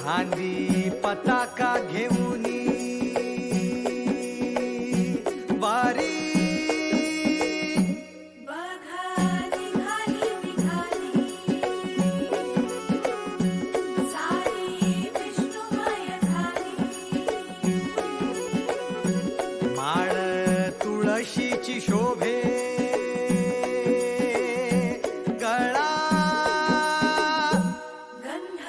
खांदी पताका घेऊनी वारी माळ तुळशीची शोभे गळा गंध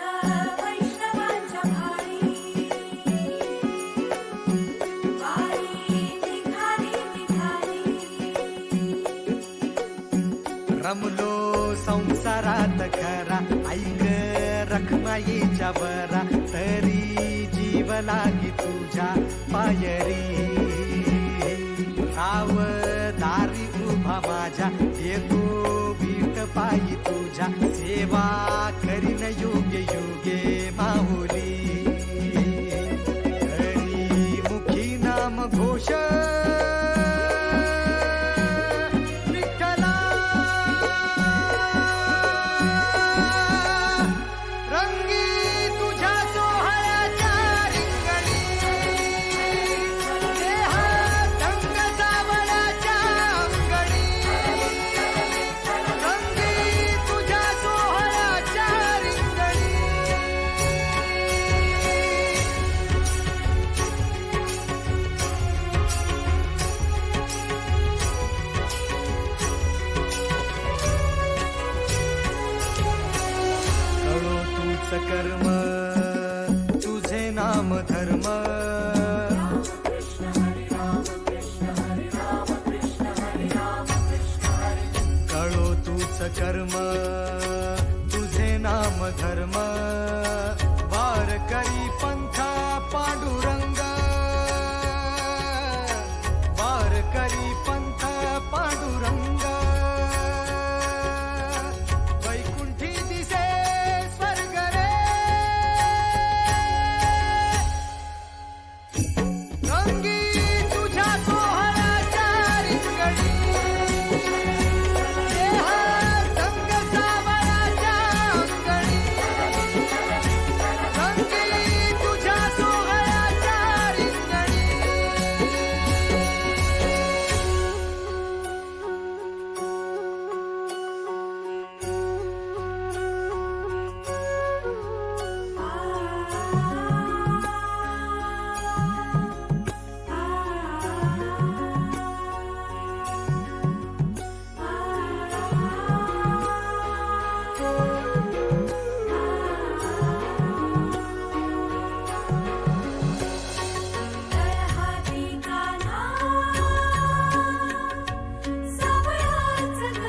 वैष्णवांच्या भारी वारी निघाली निघाली रमलो संसारात खरा ऐक रखमाईच्या बरा तरी जीव लागी तुझ्या पायरी राव दारी उभा माझ्या येतो बीट पायी तुझ्या सेवा करीन योग्य योगे माहुली हरी मुखी नाम घोष विठ्ठला रंगी तुझ्या सोहळ्याच्या रिंगणी देहात रंग सावळ्याच्या अंगणी रंगी तुझ्या सोहळ्याच्या रिंगणी कळो तूच कर्म तुझे नाम धर्म कळो तूच कर्म तुझे नाम धर्म वार करी पंथा पांडुरंग वार करी पंथ पांडुरंग वैकुंठी दिसे स्वर्ग रे रंगी तुझ्या सोहळ्याच्या रिंगणी देहात रंग सावळ्याच्या अंगणी रंगी तुझ्या सोहळ्याच्या रिंगणी हाती कान्हा सावळाच ग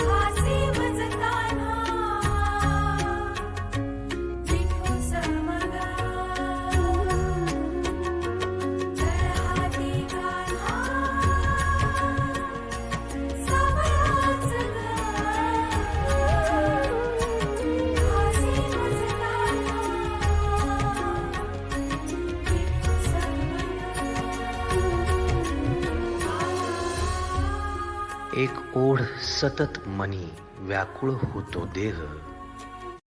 हासी मज कान्हा विठू समग हाती कान्हा सावळाच ग हासी मज कान्हा एक ओढ सतत मनी व्याकुळ होतो देह